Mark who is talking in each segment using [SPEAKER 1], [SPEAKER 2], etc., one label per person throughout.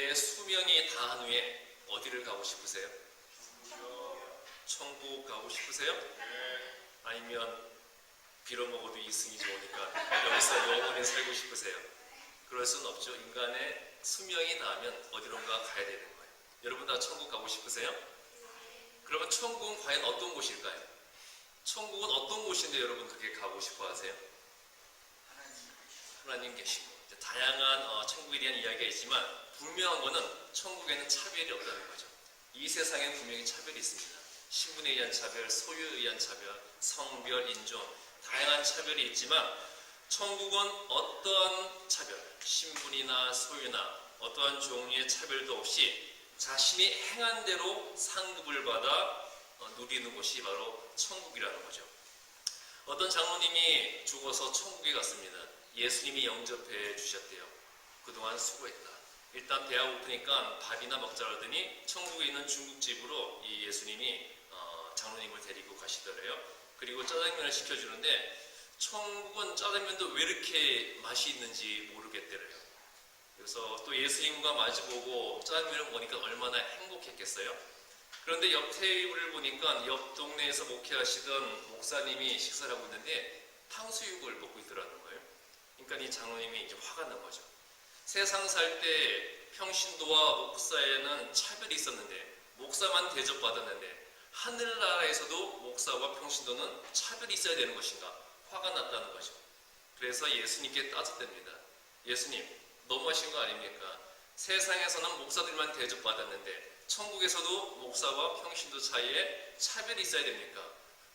[SPEAKER 1] 여러분의 수명이 다한 후에 어디를 가고 싶으세요? 천국 가고 싶으세요? 아니면 빌어먹어도 이승이 좋으니까 여기서 영원히 살고 싶으세요? 그럴 수는 없죠. 인간의 수명이 다하면 어디론가 가야 되는 거예요. 여러분 다 천국 가고 싶으세요? 그러면 천국은 과연 어떤 곳일까요? 천국은 어떤 곳인데 여러분 그렇게 가고 싶어 하세요? 하나님 계시고 다양한 천국에 대한 이야기가 있지만 분명한 거는 천국에는 차별이 없다는 거죠. 이 세상엔 분명히 차별이 있습니다. 신분에 의한 차별, 소유에 의한 차별, 성별, 인종 다양한 차별이 있지만 천국은 어떠한 차별, 신분이나 소유나 어떠한 종류의 차별도 없이 자신이 행한 대로 상급을 받아 누리는 곳이 바로 천국이라는 거죠. 어떤 장로님이 죽어서 천국에 갔습니다. 예수님이 영접해 주셨대요. 그동안 수고했다. 일단 배가 고프니까 밥이나 먹자 하더니 천국에 있는 중국집으로 이 예수님이 장로님을 데리고 가시더래요. 그리고 짜장면을 시켜주는데 천국은 짜장면도 왜 이렇게 맛이 있는지 모르겠더래요. 그래서 또 예수님과 마주보고 짜장면을 먹으니까 얼마나 행복했겠어요. 그런데 옆 테이블을 보니까 옆 동네에서 목회하시던 목사님이 식사를 하고 있는데 탕수육을 먹고 있더라는 거예요. 그러니까 이 장로님이 이제 화가 난 거죠. 세상 살 때 평신도와 목사에는 차별이 있었는데 목사만 대접받았는데 하늘나라에서도 목사와 평신도는 차별이 있어야 되는 것인가? 화가 났다는 거죠. 그래서 예수님께 따졌답니다. 예수님, 너무하신 거 아닙니까? 세상에서는 목사들만 대접받았는데 천국에서도 목사와 평신도 사이에 차별이 있어야 됩니까?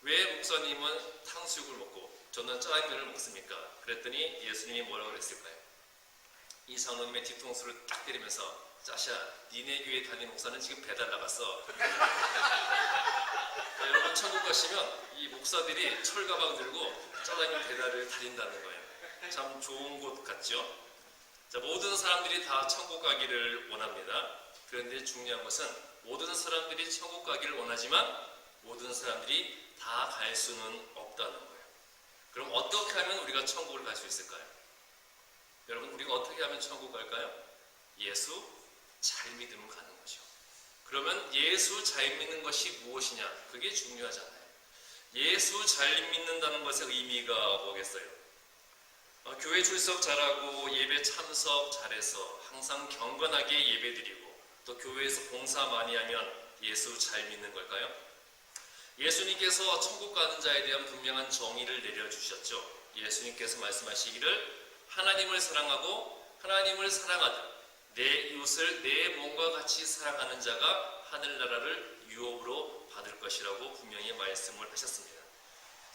[SPEAKER 1] 왜 목사님은 탕수육을 먹고 저는 짜장면을 먹습니까? 그랬더니 예수님이 뭐라고 그랬을까요? 이 장로님의 뒤통수를 딱 때리면서 짜샤, 니네 교회 담임 목사는 지금 배달 나갔어. 자, 여러분 천국 가시면 이 목사들이 철가방 들고 짜장면 배달을 다닌다는 거예요. 참 좋은 곳 같죠? 자, 모든 사람들이 다 천국 가기를 원합니다. 그런데 중요한 것은 모든 사람들이 천국 가기를 원하지만 모든 사람들이 다 갈 수는 없다는 거예요. 그럼 어떻게 하면 우리가 천국을 갈 수 있을까요? 여러분 우리가 어떻게 하면 천국 갈까요? 예수 잘 믿으면 가는 거죠. 그러면 예수 잘 믿는 것이 무엇이냐? 그게 중요하잖아요. 예수 잘 믿는다는 것의 의미가 뭐겠어요? 교회 출석 잘하고 예배 참석 잘해서 항상 경건하게 예배드리고 또 교회에서 봉사 많이 하면 예수 잘 믿는 걸까요? 예수님께서 천국 가는 자에 대한 분명한 정의를 내려주셨죠. 예수님께서 말씀하시기를 하나님을 사랑하고 하나님을 사랑하듯 내 이웃을 내 몸과 같이 사랑하는 자가 하늘나라를 유업으로 받을 것이라고 분명히 말씀을 하셨습니다.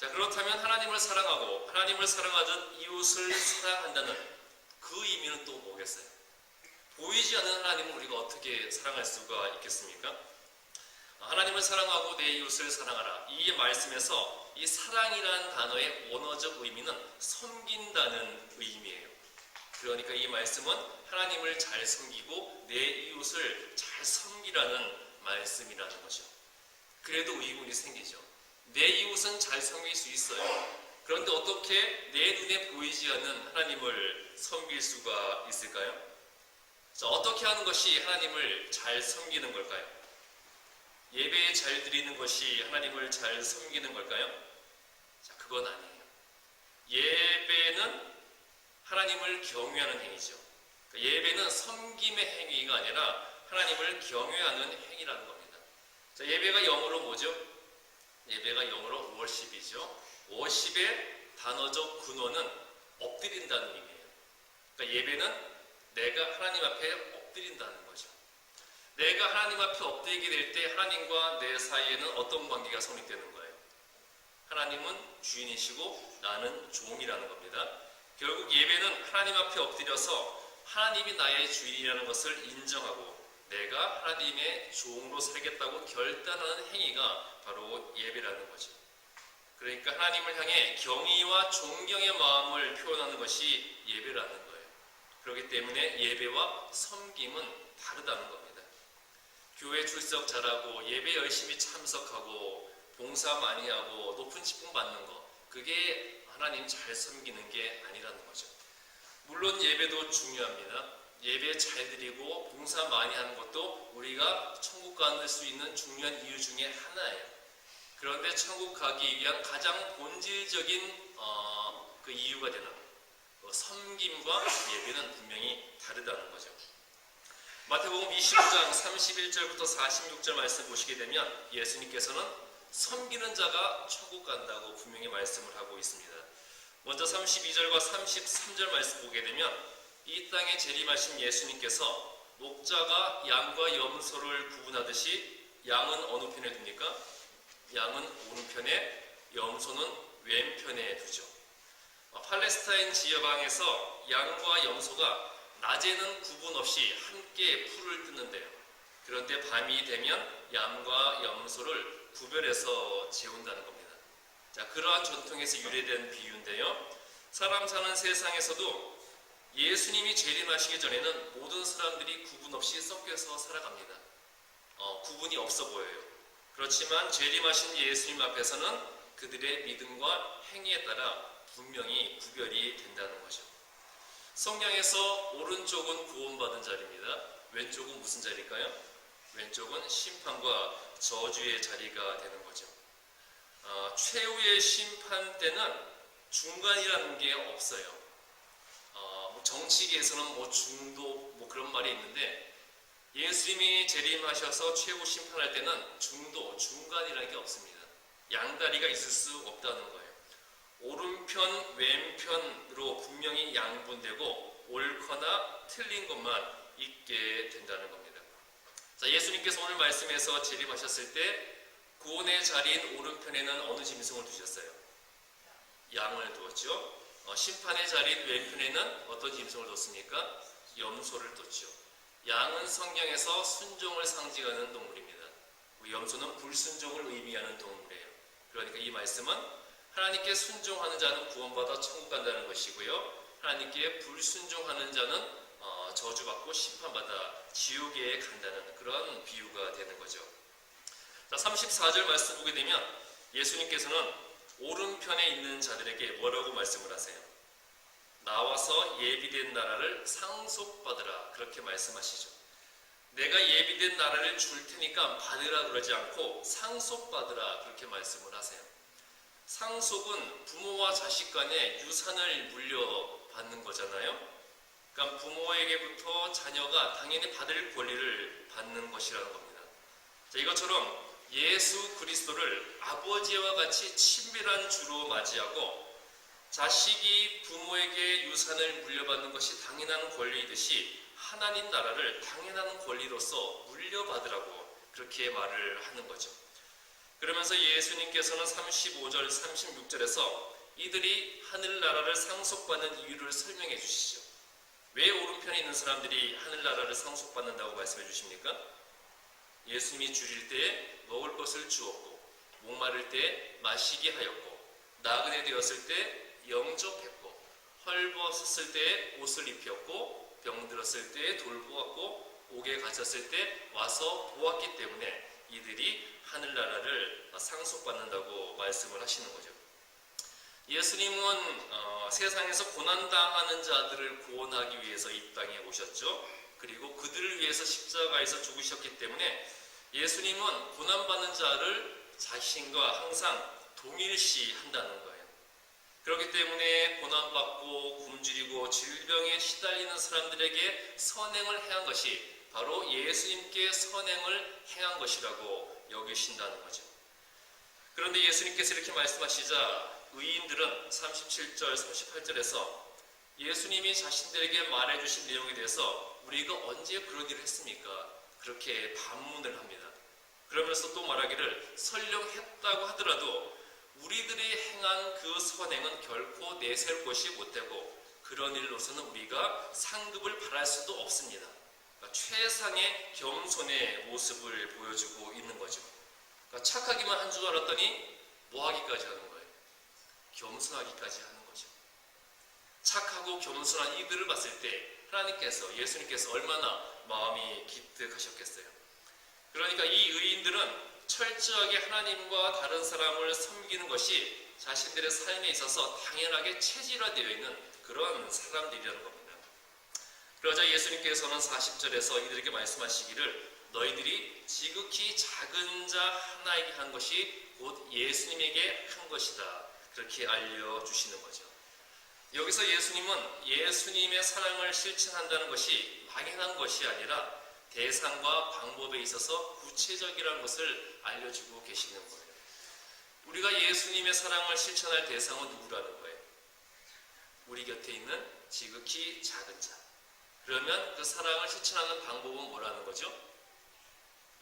[SPEAKER 1] 자, 그렇다면 하나님을 사랑하고 하나님을 사랑하듯 이웃을 사랑한다는 그 의미는 또 뭐겠어요? 보이지 않는 하나님을 우리가 어떻게 사랑할 수가 있겠습니까? 하나님을 사랑하고 내 이웃을 사랑하라. 이 말씀에서 이 사랑이라는 단어의 원어적 의미는 섬긴다는 의미예요. 그러니까 이 말씀은 하나님을 잘 섬기고 내 이웃을 잘 섬기라는 말씀이라는 거죠. 그래도 의문이 생기죠. 내 이웃은 잘 섬길 수 있어요. 그런데 어떻게 내 눈에 보이지 않는 하나님을 섬길 수가 있을까요? 자, 어떻게 하는 것이 하나님을 잘 섬기는 걸까요? 예배 잘 드리는 것이 하나님을 잘 섬기는 걸까요? 자, 그건 아니에요. 예배는 하나님을 경외하는 행위죠. 그러니까 예배는 섬김의 행위가 아니라 하나님을 경외하는 행위라는 겁니다. 자, 예배가 영어로 뭐죠? 예배가 영어로 worship이죠. worship의 단어적 근원은 엎드린다는 의미예요. 그러니까 예배는 내가 하나님 앞에 엎드린다는 거죠. 내가 하나님 앞에 엎드리게 될 때 하나님과 내 사이에는 어떤 관계가 성립되는 거예요? 하나님은 주인이시고 나는 종이라는 겁니다. 결국 예배는 하나님 앞에 엎드려서 하나님이 나의 주인이라는 것을 인정하고 내가 하나님의 종으로 살겠다고 결단하는 행위가 바로 예배라는 거죠. 그러니까 하나님을 향해 경의와 존경의 마음을 표현하는 것이 예배라는 거예요. 그렇기 때문에 예배와 섬김은 다르다는 겁니다. 교회 출석 잘하고 예배 열심히 참석하고 봉사 많이 하고 높은 직분 받는 거, 그게 하나님 잘 섬기는 게 아니라는 거죠. 물론 예배도 중요합니다. 예배 잘 드리고 봉사 많이 하는 것도 우리가 천국 가는 수 있는 중요한 이유 중에 하나예요. 그런데 천국 가기 위한 가장 본질적인 그 이유가 되는 섬김과 예배는 분명히 다르다는 거죠. 마태복음 25장 31절부터 46절 말씀 보시게 되면 예수님께서는 섬기는 자가 천국 간다고 분명히 말씀을 하고 있습니다. 먼저 32절과 33절 말씀 보게 되면 이 땅에 재림하신 예수님께서 목자가 양과 염소를 구분하듯이 양은 어느 편에 둡니까? 양은 오른편에, 염소는 왼편에 두죠. 팔레스타인 지역방에서 양과 염소가 낮에는 구분 없이 함께 풀을 뜯는데요. 그런데 밤이 되면 양과 염소를 구별해서 재운다는 겁니다. 자, 그러한 전통에서 유래된 비유인데요. 사람 사는 세상에서도 예수님이 재림하시기 전에는 모든 사람들이 구분 없이 섞여서 살아갑니다. 구분이 없어 보여요. 그렇지만 재림하신 예수님 앞에서는 그들의 믿음과 행위에 따라 분명히 구별이 된다는 거죠. 성경에서 오른쪽은 구원받은 자리입니다. 왼쪽은 무슨 자리일까요? 왼쪽은 심판과 저주의 자리가 되는 거죠. 최후의 심판 때는 중간이라는 게 없어요. 정치계에서는 중도 그런 말이 있는데 예수님이 재림하셔서 최후 심판할 때는 중간이라는 게 없습니다. 양다리가 있을 수 없다는 거예요. 오른편, 왼편으로 분명히 양분되고 옳거나 틀린 것만 있게 된다는 겁니다. 자, 예수님께서 오늘 말씀에서 재림하셨을 때 구원의 자리인 오른편에는 어느 짐승을 두셨어요? 양을 두었죠. 심판의 자리인 왼편에는 어떤 짐승을 뒀습니까? 염소를 뒀죠. 양은 성경에서 순종을 상징하는 동물입니다. 염소는 불순종을 의미하는 동물이에요. 그러니까 이 말씀은 하나님께 순종하는 자는 구원받아 천국 간다는 것이고요. 하나님께 불순종하는 자는 저주받고 심판받아 지옥에 간다는 그런 비유가 되는 거죠. 자, 34절 말씀 보게 되면 예수님께서는 오른편에 있는 자들에게 뭐라고 말씀을 하세요? 나와서 예비된 나라를 상속받으라, 그렇게 말씀하시죠. 내가 예비된 나라를 줄 테니까 받으라 그러지 않고 상속받으라, 그렇게 말씀을 하세요. 상속은 부모와 자식 간에 유산을 물려받는 거잖아요. 그러니까 부모에게부터 자녀가 당연히 받을 권리를 받는 것이라는 겁니다. 자, 이것처럼 예수 그리스도를 아버지와 같이 친밀한 주로 맞이하고 자식이 부모에게 유산을 물려받는 것이 당연한 권리이듯이 하나님 나라를 당연한 권리로서 물려받으라고 그렇게 말을 하는 거죠. 그러면서 예수님께서는 35절, 36절에서 이들이 하늘나라를 상속받는 이유를 설명해 주시죠. 왜 오른편에 있는 사람들이 하늘나라를 상속받는다고 말씀해 주십니까? 예수님이 줄일 때에 먹을 것을 주었고, 목마를 때 마시게 하였고, 나그네 되었을 때 영접했고, 헐벗었을 때 옷을 입혔고, 병들었을 때 돌보았고, 옥에 갇혔을 때 와서 보았기 때문에 이들이 하늘나라를 상속받는다고 말씀을 하시는 거죠. 예수님은 세상에서 고난당하는 자들을 구원하기 위해서 이 땅에 오셨죠. 그리고 그들을 위해서 십자가에서 죽으셨기 때문에 예수님은 고난받는 자를 자신과 항상 동일시한다는 거예요. 그렇기 때문에 고난받고 굶주리고 질병에 시달리는 사람들에게 선행을 행한 것이 바로 예수님께 선행을 행한 것이라고 여기신다는 거죠. 그런데 예수님께서 이렇게 말씀하시자 의인들은 37절, 38절에서 예수님이 자신들에게 말해주신 내용에 대해서 우리가 언제 그런 일을 했습니까? 그렇게 반문을 합니다. 그러면서 또 말하기를 설령 했다고 하더라도 우리들이 행한 그 선행은 결코 내세울 것이 못되고 그런 일로서는 우리가 상급을 바랄 수도 없습니다. 그러니까 최상의 겸손의 모습을 보여주고 있는 거죠. 그러니까 착하기만 한 줄 알았더니 뭐 하기까지 하는 거예요? 겸손하기까지 하는 거죠. 착하고 겸손한 이들을 봤을 때 하나님께서, 예수님께서 얼마나 마음이 기특하셨겠어요. 그러니까 이 의인들은 철저하게 하나님과 다른 사람을 섬기는 것이 자신들의 삶에 있어서 당연하게 체질화되어 있는 그런 사람들이라는 겁니다. 그러자 예수님께서는 40절에서 이들에게 말씀하시기를 너희들이 지극히 작은 자 하나에게 한 것이 곧 예수님에게 한 것이다. 그렇게 알려주시는 거죠. 여기서 예수님은 예수님의 사랑을 실천한다는 것이 막연한 것이 아니라 대상과 방법에 있어서 구체적이라는 것을 알려주고 계시는 거예요. 우리가 예수님의 사랑을 실천할 대상은 누구라는 거예요? 우리 곁에 있는 지극히 작은 자. 그러면 그 사랑을 실천하는 방법은 뭐라는 거죠?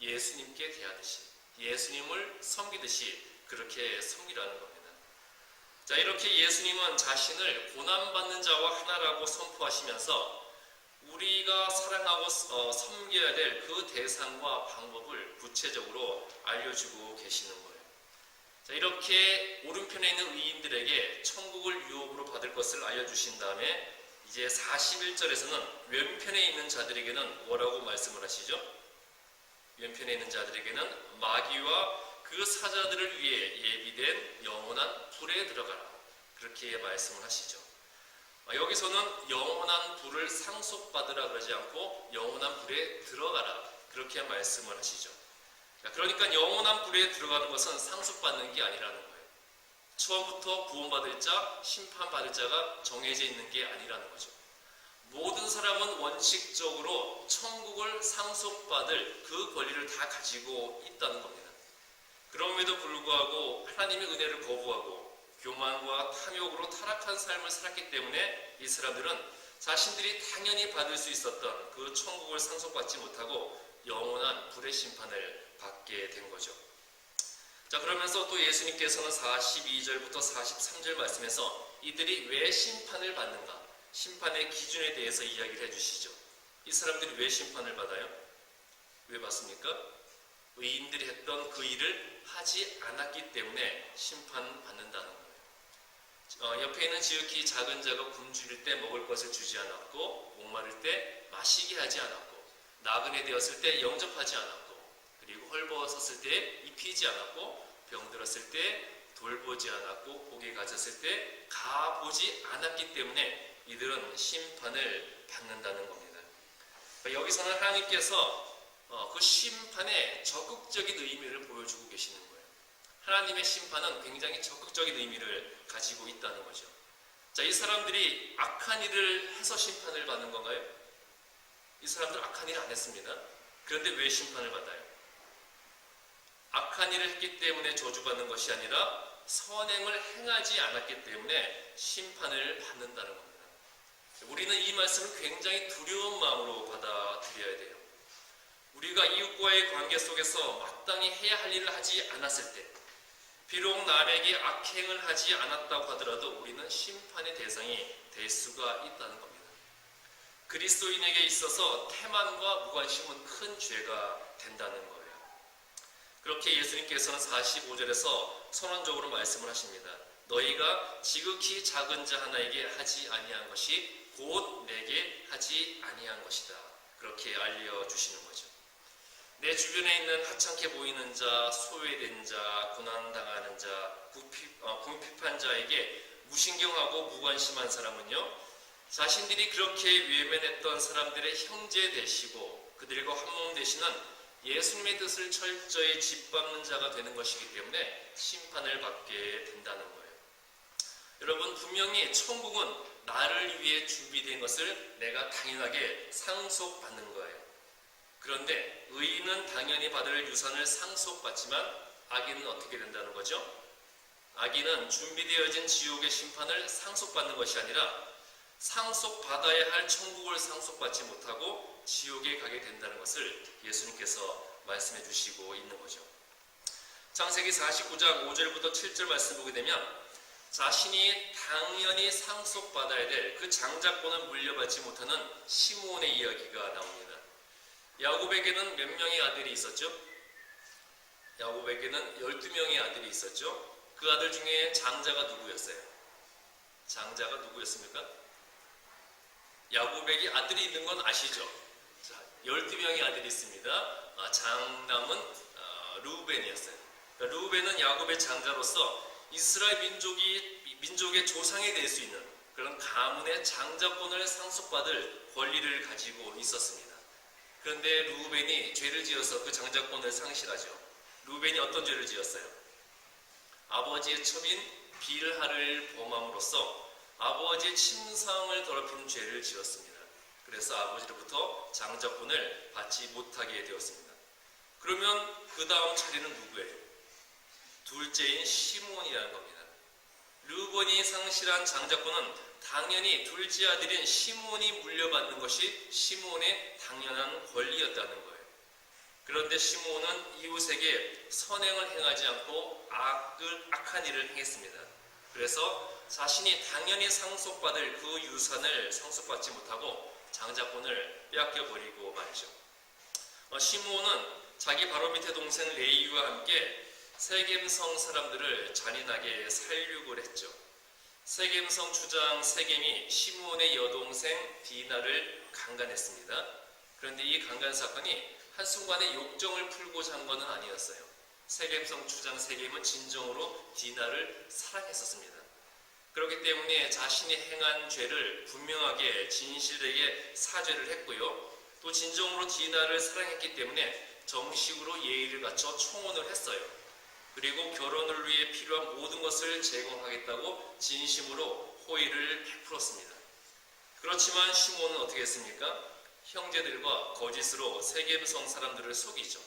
[SPEAKER 1] 예수님께 대하듯이, 예수님을 섬기듯이 그렇게 섬기라는 겁니다. 자, 이렇게 예수님은 자신을 고난받는 자와 하나라고 선포하시면서 우리가 사랑하고 섬겨야 될 그 대상과 방법을 구체적으로 알려주고 계시는 거예요. 자, 이렇게 오른편에 있는 의인들에게 천국을 유업으로 받을 것을 알려주신 다음에 이제 41절에서는 왼편에 있는 자들에게는 뭐라고 말씀을 하시죠? 왼편에 있는 자들에게는 마귀와 그 사자들을 위해 예비된 영원한 불에 들어가라. 그렇게 말씀을 하시죠. 여기서는 영원한 불을 상속받으라 그러지 않고 영원한 불에 들어가라. 그렇게 말씀을 하시죠. 그러니까 영원한 불에 들어가는 것은 상속받는 게 아니라는 거예요. 처음부터 구원받을 자, 심판받을 자가 정해져 있는 게 아니라는 거죠. 모든 사람은 원칙적으로 천국을 상속받을 그 권리를 다 가지고 있다는 겁니다. 그럼에도 불구하고 하나님의 은혜를 거부하고 교만과 탐욕으로 타락한 삶을 살았기 때문에 이 사람들은 자신들이 당연히 받을 수 있었던 그 천국을 상속받지 못하고 영원한 불의 심판을 받게 된 거죠. 자, 그러면서 또 예수님께서는 42절부터 43절 말씀에서 이들이 왜 심판을 받는가? 심판의 기준에 대해서 이야기를 해주시죠. 이 사람들이 왜 심판을 받아요? 왜 받습니까? 의인들이 했던 그 일을 하지 않았기 때문에 심판받는다는 거예요. 옆에 있는 지극히 작은 자가 굶주릴 때 먹을 것을 주지 않았고, 목마를 때 마시게 하지 않았고, 나그네 되었을 때 영접하지 않았고, 그리고 헐벗었을 때 입히지 않았고, 병들었을 때 돌보지 않았고, 복에 갇혔을 때 가보지 않았기 때문에 이들은 심판을 받는다는 겁니다. 여기서는 하나님께서 그 심판의 적극적인 의미를 보여주고 계시는 거예요. 하나님의 심판은 굉장히 적극적인 의미를 가지고 있다는 거죠. 자, 이 사람들이 악한 일을 해서 심판을 받는 건가요? 이 사람들 악한 일을 안 했습니다. 그런데 왜 심판을 받아요? 악한 일을 했기 때문에 저주받는 것이 아니라 선행을 행하지 않았기 때문에 심판을 받는다는 겁니다. 우리는 이 말씀을 굉장히 두려운 마음으로 받아들여야 돼요. 우리가 이웃과의 관계 속에서 마땅히 해야 할 일을 하지 않았을 때, 비록 남에게 악행을 하지 않았다고 하더라도 우리는 심판의 대상이 될 수가 있다는 겁니다. 그리스도인에게 있어서 태만과 무관심은 큰 죄가 된다는 거예요. 그렇게 예수님께서는 45절에서 선언적으로 말씀을 하십니다. 너희가 지극히 작은 자 하나에게 하지 아니한 것이 곧 내게 하지 아니한 것이다. 그렇게 알려주시는 거죠. 내 주변에 있는 하찮게 보이는 자, 소외된 자, 고난당하는 자, 궁핍한 자에게 무신경하고 무관심한 사람은요, 자신들이 그렇게 외면했던 사람들의 형제 되시고 그들과 한몸 되시는 예수님의 뜻을 철저히 짓밟는 자가 되는 것이기 때문에 심판을 받게 된다는 거예요. 여러분, 분명히 천국은 나를 위해 준비된 것을 내가 당연하게 상속받는 거예요. 그런데 의인은 당연히 받을 유산을 상속받지만 악인은 어떻게 된다는 거죠? 악인은 준비되어진 지옥의 심판을 상속받는 것이 아니라 상속받아야 할 천국을 상속받지 못하고 지옥에 가게 된다는 것을 예수님께서 말씀해 주시고 있는 거죠. 창세기 49장 5절부터 7절 말씀 보게 되면 자신이 당연히 상속받아야 될 그 장자권을 물려받지 못하는 시므온의 이야기가 나옵니다. 야곱에게는 몇 명의 아들이 있었죠? 야곱에게는 12명의 아들이 있었죠. 그 아들 중에 장자가 누구였어요? 장자가 누구였습니까? 야곱에게 아들이 있는 건 아시죠? 자, 12명의 아들이 있습니다. 장남은 르우벤이었어요. 르우벤은 야곱의 장자로서 이스라엘 민족의 조상이 될 수 있는 그런 가문의 장자권을 상속받을 권리를 가지고 있었습니다. 그런데 르우벤이 죄를 지어서 그 장자권을 상실하죠. 르우벤이 어떤 죄를 지었어요? 아버지의 첩인 빌하를 범함으로써 아버지의 침상을 더럽히는 죄를 지었습니다. 그래서 아버지로부터 장자권을 받지 못하게 되었습니다. 그러면 그 다음 차례는 누구예요? 둘째인 시므온이라는 겁니다. 르우벤이 상실한 장자권은 당연히 둘째 아들인 시므온이 물려받는 것이 시므온의 당연한 권리였다는 거예요. 그런데 시므온은 이웃에게 선행을 행하지 않고 악한 일을 행했습니다. 그래서 자신이 당연히 상속받을 그 유산을 상속받지 못하고 장자권을 빼앗겨버리고 말이죠. 시므온은 자기 바로 밑에 동생 레위와 함께 세겜성 사람들을 잔인하게 살육을 했죠. 세겜성 주장 세겜이 시므온의 여동생 디나를 강간했습니다. 그런데 이 강간 사건이 한순간에 욕정을 풀고자 한 것은 아니었어요. 세겜성 주장 세겜은 진정으로 디나를 사랑했었습니다. 그렇기 때문에 자신이 행한 죄를 분명하게 진실되게 사죄를 했고요. 또 진정으로 디나를 사랑했기 때문에 정식으로 예의를 갖춰 청혼을 했어요. 그리고 결혼을 위해 필요한 모든 것을 제공하겠다고 진심으로 호의를 베풀었습니다. 그렇지만 시므온은 어떻게 했습니까? 형제들과 거짓으로 세겜성 사람들을 속이죠.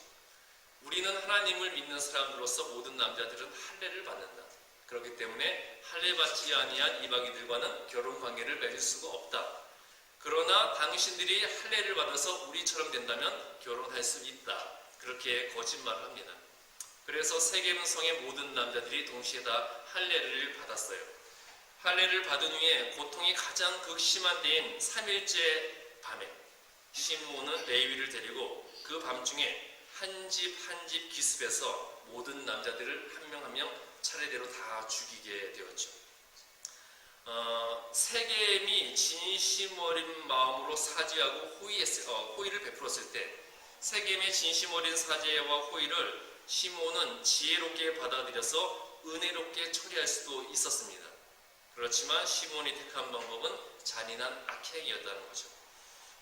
[SPEAKER 1] 우리는 하나님을 믿는 사람들로서 모든 남자들은 할례를 받는다. 그렇기 때문에 할례 받지 아니한 이방인들과는 결혼 관계를 맺을 수가 없다. 그러나 당신들이 할례를 받아서 우리처럼 된다면 결혼할 수 있다. 그렇게 거짓말을 합니다. 그래서 세겜성의 모든 남자들이 동시에 다 할례를 받았어요. 할례를 받은 후에 고통이 가장 극심한 때인 3일째 밤에 시므온은 레위를 데리고 그 밤중에 한 집 한 집 기습해서 모든 남자들을 한 명 한 명 차례대로 다 죽이게 되었죠. 세겜이 진심 어린 마음으로 사죄하고 호의를 베풀었을 때 세겜의 진심 어린 사죄와 호의를 시므온은 지혜롭게 받아들여서 은혜롭게 처리할 수도 있었습니다. 그렇지만 시므온이 택한 방법은 잔인한 악행이었다는 거죠.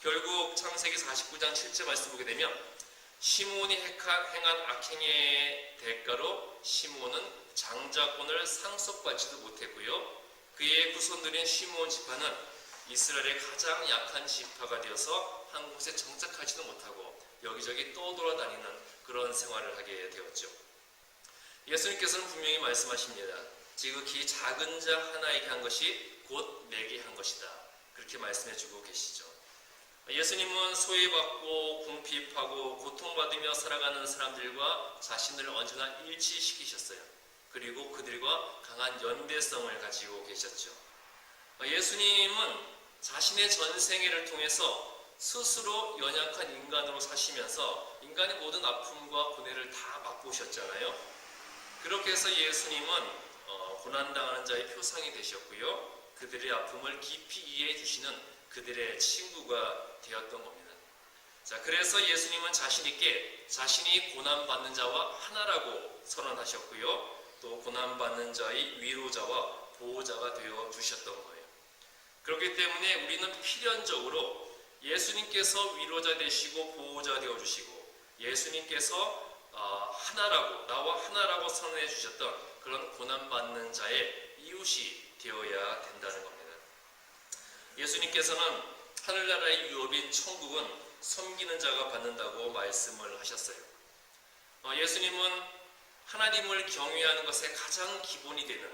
[SPEAKER 1] 결국 창세기 49장 7절 말씀 보게 되면 시므온이 행한 악행의 대가로 시므온은 장자권을 상속받지도 못했고요. 그의 후손들인 시므온 지파는 이스라엘의 가장 약한 지파가 되어서 한 곳에 정착하지도 못하고 여기저기 떠돌아다니는 그런 생활을 하게 되었죠. 예수님께서는 분명히 말씀하십니다. 지극히 작은 자 하나에게 한 것이 곧 내게 한 것이다. 그렇게 말씀해주고 계시죠. 예수님은 소외받고 궁핍하고 고통받으며 살아가는 사람들과 자신을 언제나 일치시키셨어요. 그리고 그들과 강한 연대성을 가지고 계셨죠. 예수님은 자신의 전생애를 통해서 스스로 연약한 인간으로 사시면서 인간의 모든 아픔과 고뇌를 다 맛보셨잖아요. 그렇게 해서 예수님은 고난당하는 자의 표상이 되셨고요. 그들의 아픔을 깊이 이해해 주시는 그들의 친구가 되었던 겁니다. 자, 그래서 예수님은 자신있게 자신이 고난받는 자와 하나라고 선언하셨고요. 또 고난받는 자의 위로자와 보호자가 되어 주셨던 거예요. 그렇기 때문에 우리는 필연적으로 예수님께서 위로자 되시고 보호자 되어 주시고 예수님께서 하나라고 나와 하나라고 선언해 주셨던 그런 고난받는 자의 이웃이 되어야 된다는 겁니다. 예수님께서는 하늘나라의 유업인 천국은 섬기는 자가 받는다고 말씀을 하셨어요. 예수님은 하나님을 경외하는 것의 가장 기본이 되는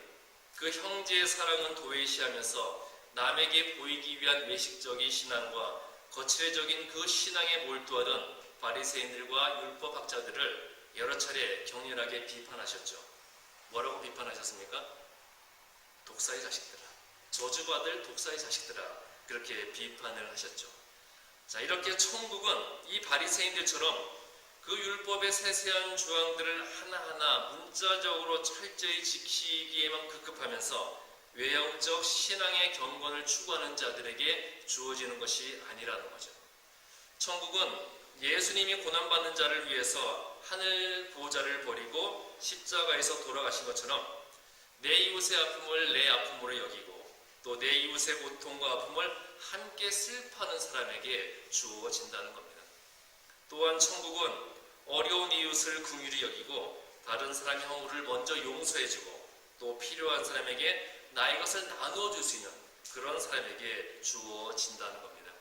[SPEAKER 1] 그 형제의 사랑은 도외시하면서 남에게 보이기 위한 외식적인 신앙과 거칠애적인 그 신앙에 몰두하던 바리새인들과 율법학자들을 여러 차례 격렬하게 비판하셨죠. 뭐라고 비판하셨습니까? 독사의 자식들아, 저주받을 독사의 자식들아, 그렇게 비판을 하셨죠. 자, 이렇게 천국은 이 바리새인들처럼 그 율법의 세세한 조항들을 하나하나 문자적으로 철저히 지키기에만 급급하면서 외형적 신앙의 경건을 추구하는 자들에게 주어지는 것이 아니라는 거죠. 천국은 예수님이 고난받는 자를 위해서 하늘 보좌를 버리고 십자가에서 돌아가신 것처럼 내 이웃의 아픔을 내 아픔으로 여기고 또 내 이웃의 고통과 아픔을 함께 슬퍼하는 사람에게 주어진다는 겁니다. 또한 천국은 어려운 이웃을 긍휼히 여기고 다른 사람의 허물을 먼저 용서해주고 또 필요한 사람에게 나의 것을 나누어줄 수 있는 그런 사람에게 주어진다는 겁니다.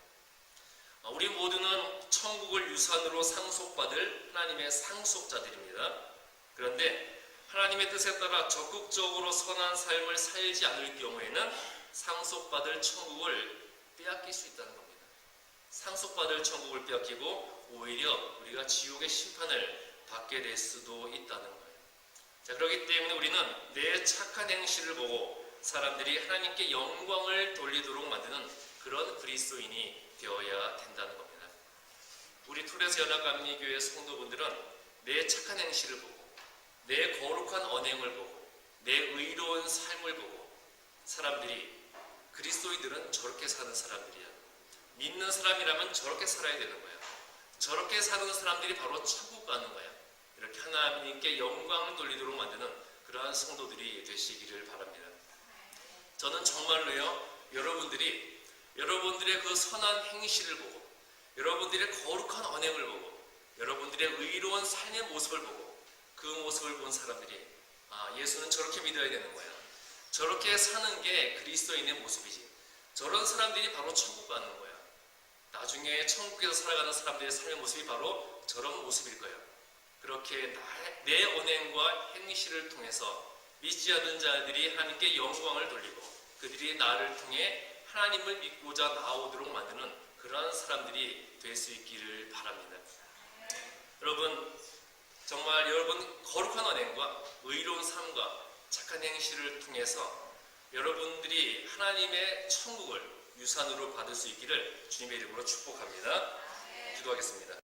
[SPEAKER 1] 우리 모두는 천국을 유산으로 상속받을 하나님의 상속자들입니다. 그런데 하나님의 뜻에 따라 적극적으로 선한 삶을 살지 않을 경우에는 상속받을 천국을 빼앗길 수 있다는 겁니다. 상속받을 천국을 빼앗기고 오히려 우리가 지옥의 심판을 받게 될 수도 있다는 거예요. 자, 그렇기 때문에 우리는 내 착한 행실을 보고 사람들이 하나님께 영광을 돌리도록 만드는 그런 그리스도인이 되어야 된다는 겁니다. 우리 투레스 연합감리교회 성도분들은 내 착한 행실을 보고 내 거룩한 언행을 보고 내 의로운 삶을 보고 사람들이 그리스도인들은 저렇게 사는 사람들이야. 믿는 사람이라면 저렇게 살아야 되는 거야. 저렇게 사는 사람들이 바로 천국 가는 거야. 이렇게 하나님께 영광을 돌리도록 만드는 그러한 성도들이 되시기를 바랍니다. 저는 정말로요, 여러분들의 그 선한 행실을 보고 여러분들의 거룩한 언행을 보고 여러분들의 의로운 삶의 모습을 보고 그 모습을 본 사람들이 예수는 저렇게 믿어야 되는 거야. 저렇게 사는 게 그리스도인의 모습이지. 저런 사람들이 바로 천국 가는 거야. 나중에 천국에서 살아가는 사람들의 삶의 모습이 바로 저런 모습일 거예요. 그렇게 내 언행과 행실을 통해서 믿지 않는 자들이 하나님께 영광을 돌리고 그들이 나를 통해 하나님을 믿고자 나오도록 만드는 그러한 사람들이 될 수 있기를 바랍니다. 여러분, 정말 여러분 거룩한 언행과 의로운 삶과 착한 행실을 통해서 여러분들이 하나님의 천국을 유산으로 받을 수 있기를 주님의 이름으로 축복합니다. 기도하겠습니다.